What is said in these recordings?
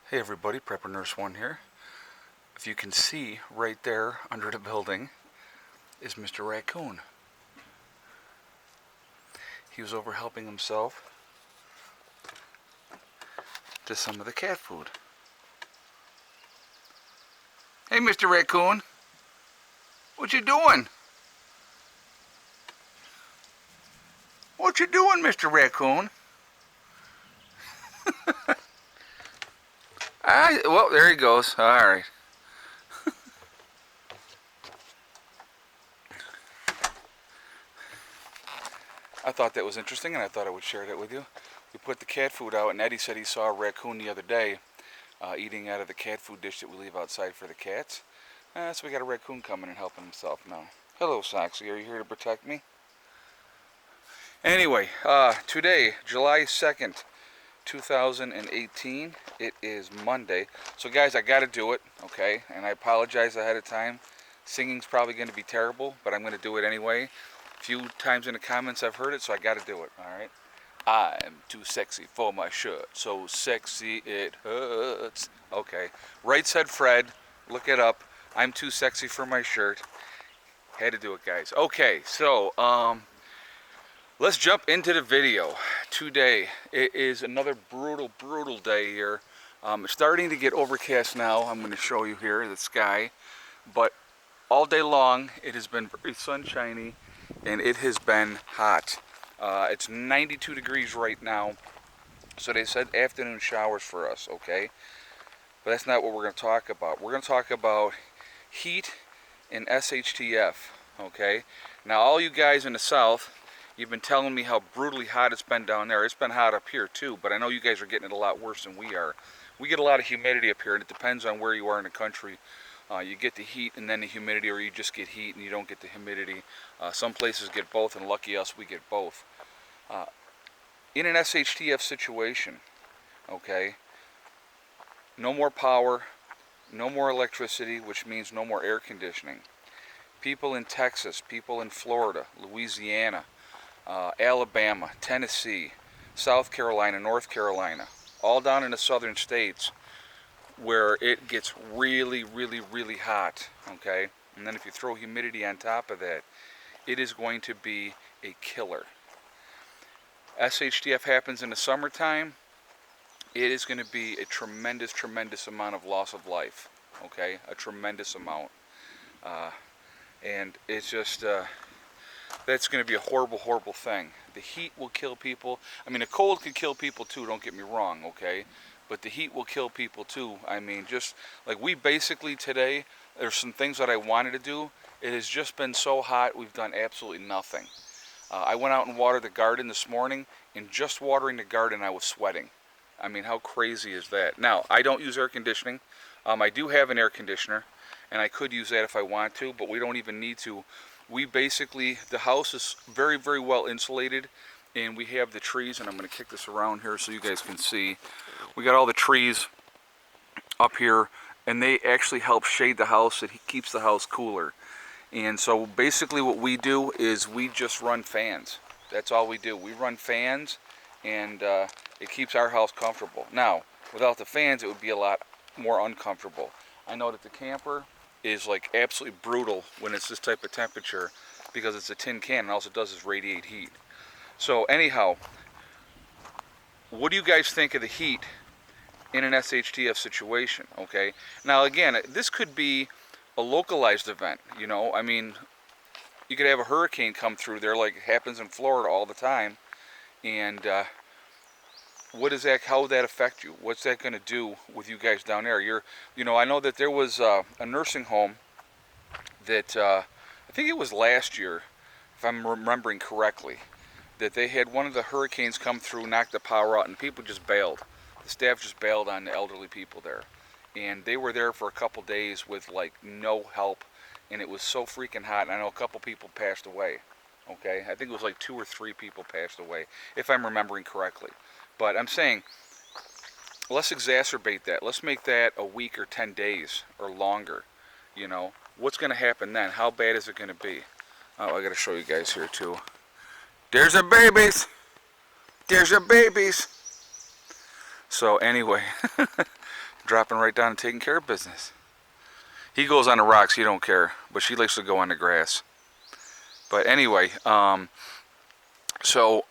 Hey everybody, Prepper Nurse 1 here. If you can see right there under the building is Mr. Raccoon. He was over helping himself to some of the cat food. Hey Mr. Raccoon, what you doing? What you doing, Mr. Raccoon? Well, there he goes. Alright. I thought that was interesting and I thought I would share that with you. We put the cat food out and Eddie said he saw a raccoon the other day eating out of the cat food dish that we leave outside for the cats. So we got a raccoon coming and helping himself now. Hello, Soxy. Are you here to protect me? Anyway, today, July 2nd, 2018, it is Monday. So guys, I got to do it, okay? And I apologize ahead of time. Singing's probably going to be terrible, but I'm going to do it anyway. A few times in the comments I've heard it, so I got to do it, alright? I'm too sexy for my shirt, so sexy it hurts. Okay, Right Said Fred, look it up. I'm too sexy for my shirt. Had to do it, guys. Okay, so, let's jump into the video. Today, it is another brutal day here. It's starting to get overcast now. I'm going to show you here the sky. But all day long, it has been very sunshiny and it has been hot. It's 92 degrees right now. So they said afternoon showers for us, okay? But that's not what we're going to talk about. We're going to talk about heat and S.H.T.F, okay? Now, all you guys in the south, you've been telling me how brutally hot it's been down there. It's been hot up here too, but I know you guys are getting it a lot worse than we are. We get a lot of humidity up here, and it depends on where you are in the country. You get the heat and then the humidity, or you just get heat and you don't get the humidity. Some places get both, and lucky us, we get both. In an S.H.T.F situation, okay, no more power, no more electricity, which means no more air conditioning. People in Texas, people in Florida, Louisiana, Alabama, Tennessee, South Carolina, North Carolina, all down in the southern states where it gets really hot, okay? And then if you throw humidity on top of that, it is going to be a killer. S.H.T.F happens in the summertime. It is going to be a tremendous amount of loss of life, okay? A tremendous amount. And it's just... that's going to be a horrible thing. The heat will kill people. I mean, the cold could kill people too, don't get me wrong, okay? But the heat will kill people too. I mean, just like we basically today, there's some things that I wanted to do. It has just been so hot, we've done absolutely nothing. I went out and watered the garden this morning, and just watering the garden, I was sweating. I mean, how crazy is that? Now, I don't use air conditioning. I do have an air conditioner, and I could use that if I want to, but we don't even need to. We basically, the house is very well insulated, and we have the trees, and I'm going to kick this around here so you guys can see. We got all the trees up here, and they actually help shade the house. It keeps the house cooler. And so basically what we do is we just run fans. That's all we do. We run fans, and it keeps our house comfortable. Now, without the fans, it would be a lot more uncomfortable. I know that the camper is like absolutely brutal when it's this type of temperature because it's a tin can, and all it does is radiate heat. So anyhow, what do you guys think of the heat in an S.H.T.F situation, okay? Now again, this could be a localized event, you know? I mean, you could have a hurricane come through there like it happens in Florida all the time, and what is that? How would that affect you? What's that going to do with you guys down there? You know, I know that there was a nursing home that I think it was last year, if I'm remembering correctly, that they had one of the hurricanes come through, knock the power out, and people just bailed. The staff just bailed on the elderly people there, and they were there for a couple days with like no help, and it was so freaking hot. And I know a couple people passed away. Okay, I think it was like 2 or 3 people passed away, if I'm remembering correctly. But I'm saying, let's exacerbate that. Let's make that a week or 10 days or longer. You know, what's going to happen then? How bad is it going to be? Oh, I got to show you guys here too. There's the babies. There's the babies. So anyway, dropping right down and taking care of business. He goes on the rocks, he don't care, but she likes to go on the grass. But anyway, so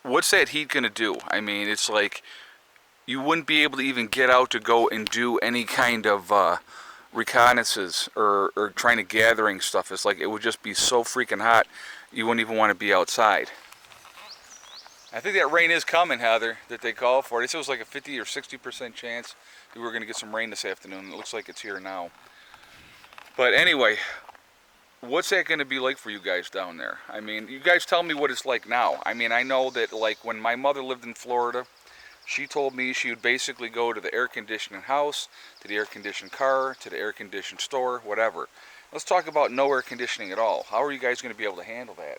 what's that heat gonna do? I mean, it's like you wouldn't be able to even get out to go and do any kind of reconnaissances or trying to gathering stuff. It's like it would just be so freaking hot, you wouldn't even want to be outside. I think that rain is coming, Heather, that they call for. They said it was like a 50 or 60% chance that we were going to get some rain this afternoon. It looks like it's here now. But anyway, what's that going to be like for you guys down there? I mean, you guys tell me what it's like now. I mean, I know that like when my mother lived in Florida, she told me she would basically go to the air conditioning house, to the air conditioned car, to the air conditioned store, whatever. Let's talk about no air conditioning at all. How are you guys going to be able to handle that?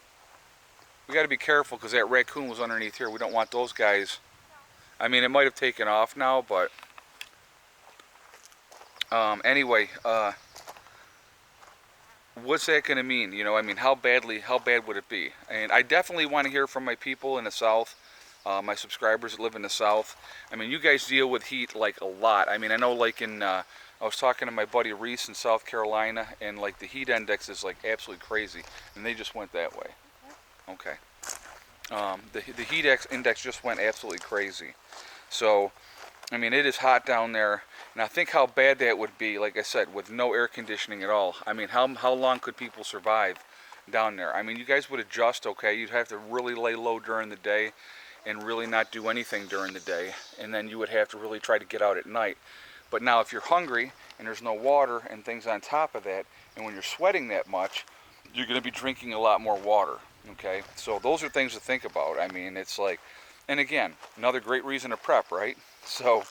We got to be careful because that raccoon was underneath here. We don't want those guys. I mean, it might have taken off now, but anyway, what's that going to mean? You know, I mean, how bad would it be? And I definitely want to hear from my people in the South, my subscribers that live in the South. I mean, you guys deal with heat like a lot. I mean, I know like in, I was talking to my buddy Reese in South Carolina, and like the heat index is like absolutely crazy, and they just went that way. Okay. The heat index just went absolutely crazy. So, I mean, it is hot down there. And I think how bad that would be, like I said, with no air conditioning at all. I mean, how long could people survive down there? I mean, you guys would adjust, okay? You'd have to really lay low during the day and really not do anything during the day. And then you would have to really try to get out at night. But now if you're hungry and there's no water and things on top of that, and when you're sweating that much, you're going to be drinking a lot more water. Okay, so those are things to think about. I mean, it's like, and again, another great reason to prep, right? So,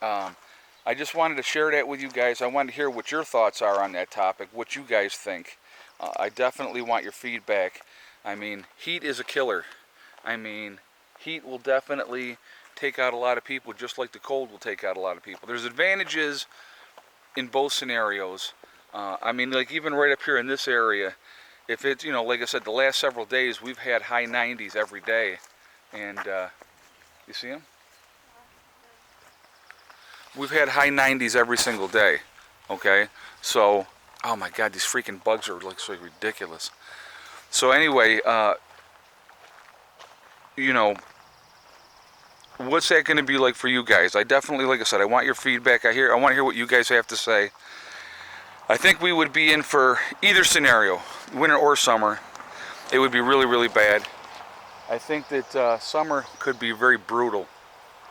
I just wanted to share that with you guys. I wanted to hear what your thoughts are on that topic, what you guys think. I definitely want your feedback. I mean, heat is a killer. I mean, heat will definitely take out a lot of people, just like the cold will take out a lot of people. There's advantages in both scenarios. I mean, like even right up here in this area, if it's, you know, like I said, the last several days we've had high 90s every day, and you see them? We've had high 90s every single day. Okay, so oh my God, these freaking bugs are like so ridiculous. So anyway, you know, what's that going to be like for you guys? I definitely, like I said, I want your feedback. I want to hear what you guys have to say. I think we would be in for either scenario, winter or summer. It would be really, really bad. I think that summer could be very brutal,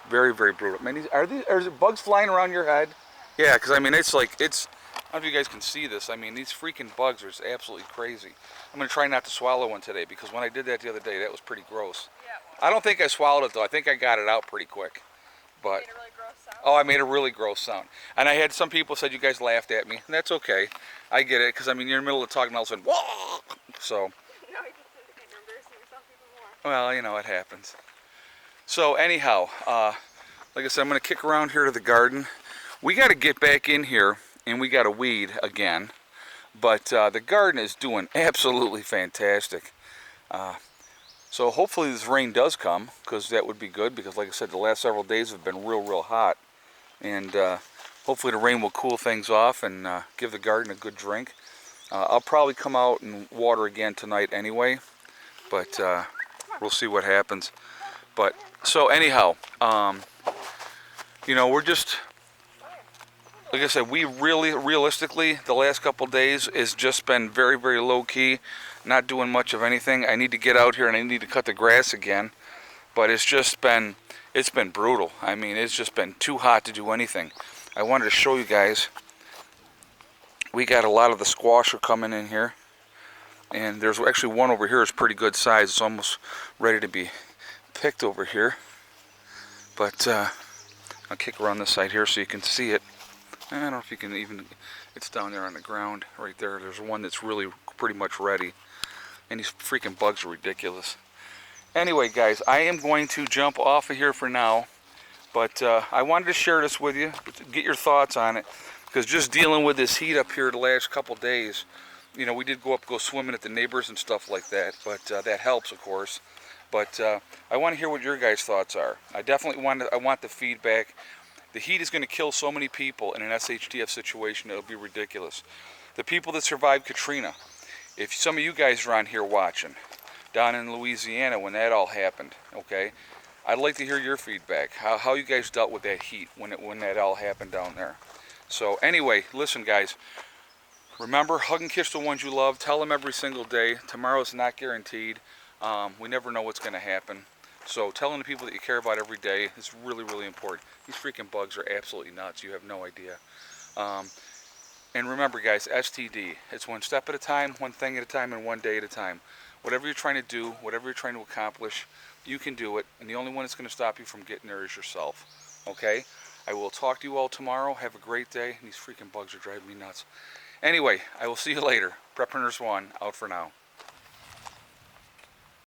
very, very brutal. Man, are there bugs flying around your head? Yeah, because I mean, it's like, I don't know if you guys can see this. I mean, these freaking bugs are absolutely crazy. I'm going to try not to swallow one today, because when I did that the other day, that was pretty gross. Yeah, I don't think I swallowed it, though. I think I got it out pretty quick. But, made a really gross sound? Oh, I made a really gross sound. And I had some people said you guys laughed at me. And that's okay. I get it, because I mean, you're in the middle of talking and all of a sudden, whoa! So. No, you just you're embarrassing yourself even more. Well, you know, it happens. So anyhow, like I said, I'm going to kick around here to the garden. We got to get back in here, and we got to weed again. But the garden is doing absolutely fantastic. So hopefully this rain does come, because that would be good, because like I said, the last several days have been real, real hot. And hopefully the rain will cool things off and give the garden a good drink. I'll probably come out and water again tonight anyway, but we'll see what happens. But so anyhow, you know, we're just, like I said, we realistically, the last couple days has just been very, very low key, not doing much of anything. I need to get out here and I need to cut the grass again, but it's been brutal. I mean, it's just been too hot to do anything. I wanted to show you guys, we got a lot of the squash are coming in here, and there's actually one over here is pretty good size. It's almost ready to be picked over here, but I'll kick around this side here so you can see it. I don't know if you can even, it's down there on the ground right there. There's one that's really pretty much ready, and these freaking bugs are ridiculous. Anyway guys, I am going to jump off of here for now, but I wanted to share this with you, get your thoughts on it, because just dealing with this heat up here the last couple days, you know, we did go swimming at the neighbors and stuff like that, but that helps, of course. But I want to hear what your guys' thoughts are. I definitely want the feedback. The heat is going to kill so many people in an S.H.T.F situation, it'll be ridiculous. The people that survived Katrina, if some of you guys are on here watching, down in Louisiana when that all happened, okay, I'd like to hear your feedback, how you guys dealt with that heat when that all happened down there. So anyway, listen guys, remember, hug and kiss the ones you love, tell them every single day, tomorrow's not guaranteed, we never know what's going to happen. So telling the people that you care about every day is really, really important. These freaking bugs are absolutely nuts. You have no idea. And remember, guys, STD. It's one step at a time, one thing at a time, and one day at a time. Whatever you're trying to do, whatever you're trying to accomplish, you can do it. And the only one that's going to stop you from getting there is yourself. Okay? I will talk to you all tomorrow. Have a great day. These freaking bugs are driving me nuts. Anyway, I will see you later. Prepreneurs 1, out for now.